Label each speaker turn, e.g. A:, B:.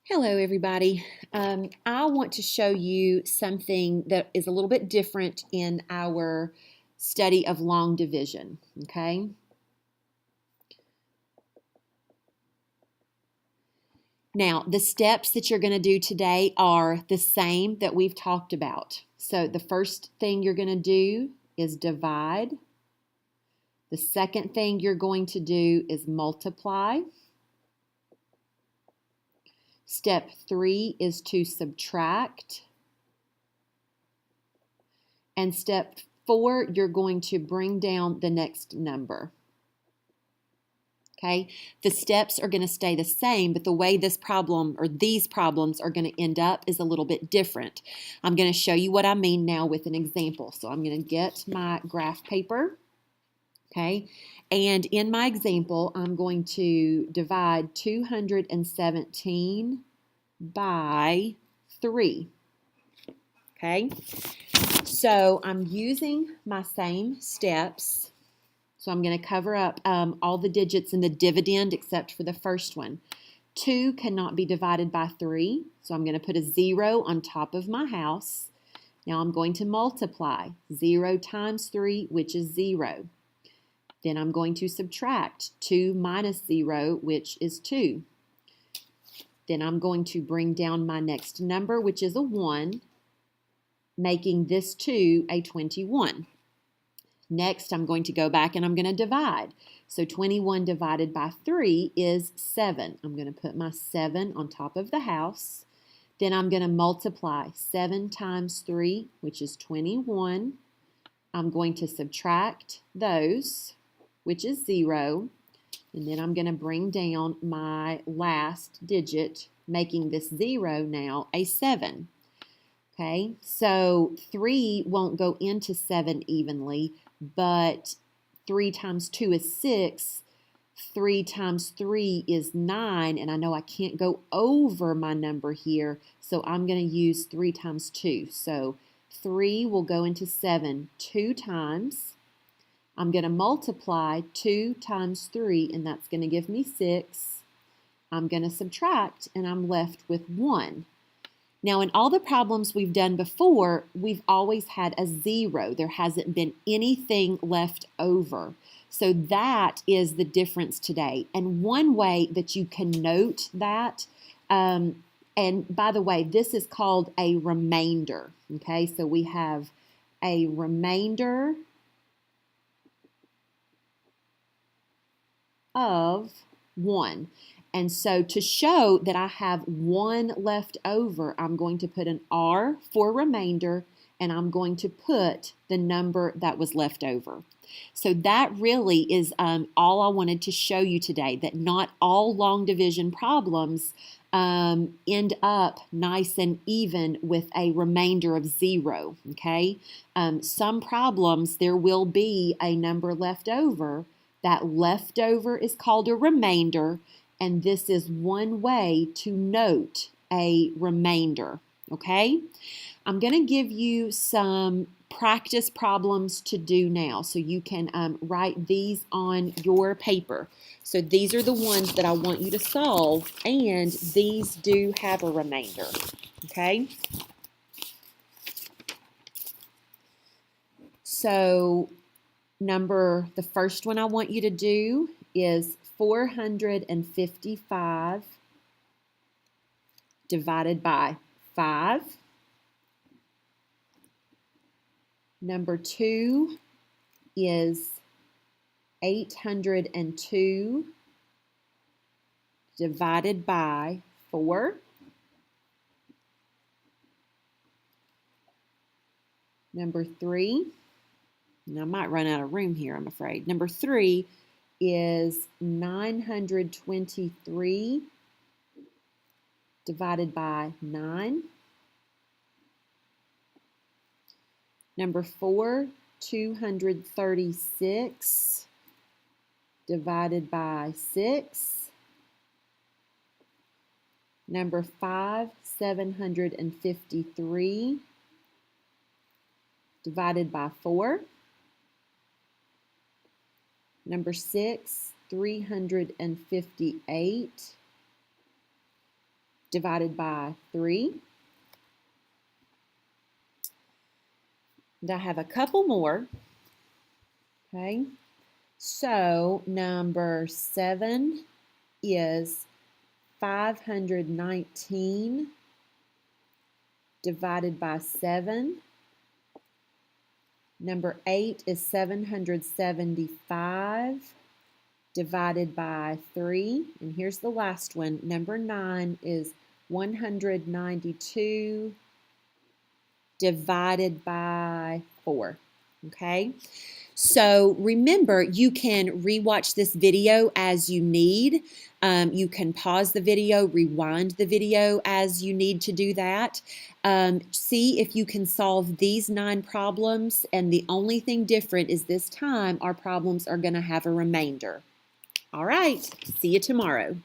A: Hello, everybody. I want to show you something that is a little bit different in our study of long division, okay? Now, the steps that you're going to do today are the same that we've talked about. So the first thing you're going to do is divide. The second thing you're going to do is multiply. Step 3 is to subtract. And step 4, you're going to bring down the next number. Okay, the steps are going to stay the same, but the way this problem or these problems are going to end up is a little bit different. I'm going to show you what I mean now with an example. So I'm going to get my graph paper. Okay, and in my example, I'm going to divide 217 by 3. Okay, so I'm using my same steps. So I'm going to cover up all the digits in the dividend except for the first one. 2 cannot be divided by 3, so I'm going to put a 0 on top of my house. Now I'm going to multiply. 0 times 3, which is 0. Then I'm going to subtract 2 minus 0, which is 2. Then I'm going to bring down my next number, which is a 1, making this 2 a 21. Next, I'm going to go back and I'm going to divide. So 21 divided by 3 is 7. I'm going to put my 7 on top of the house. Then I'm going to multiply 7 times 3, which is 21. I'm going to subtract those, which is 0. And then I'm going to bring down my last digit, making this 0 now a 7. Okay, so 3 won't go into 7 evenly, but 3 times 2 is 6, 3 times 3 is 9, and I know I can't go over my number here, so I'm going to use 3 times 2. So 3 will go into 7 2 times. I'm going to multiply 2 times 3, and that's going to give me 6. I'm going to subtract, and I'm left with 1. Now, in all the problems we've done before, we've always had a 0. There hasn't been anything left over. So that is the difference today. And one way that you can note that, and by the way, this is called a remainder. Okay, so we have a remainder of 1. And so to show that I have 1 left over, I'm going to put an R for remainder, and I'm going to put the number that was left over. So that really is all I wanted to show you today, that not all long division problems end up nice and even with a remainder of 0, okay? Some problems, there will be a number left over. That leftover is called a remainder, and this is one way to note a remainder, okay? I'm going to give you some practice problems to do now, so you can write these on your paper. So these are the ones that I want you to solve, and these do have a remainder, okay? So the first one I want you to do is 455 divided by 5. Number 2 is 802 divided by 4. Number 3, and I might run out of room here, I'm afraid. Number 3 is 923 divided by 9. Number 4, 236 divided by 6. Number 5, 753 divided by 4. Number 6, 358 divided by 3. And I have a couple more. Okay, so number 7 is 519 divided by 7. Number 8 is 775 divided by 3. And here's the last one. Number 9 is 192 divided by 4. Okay? So remember, you can rewatch this video as you need. You can pause the video, rewind the video as you need to do that. See if you can solve these 9 problems, and the only thing different is this time our problems are going to have a remainder. All right, see you tomorrow.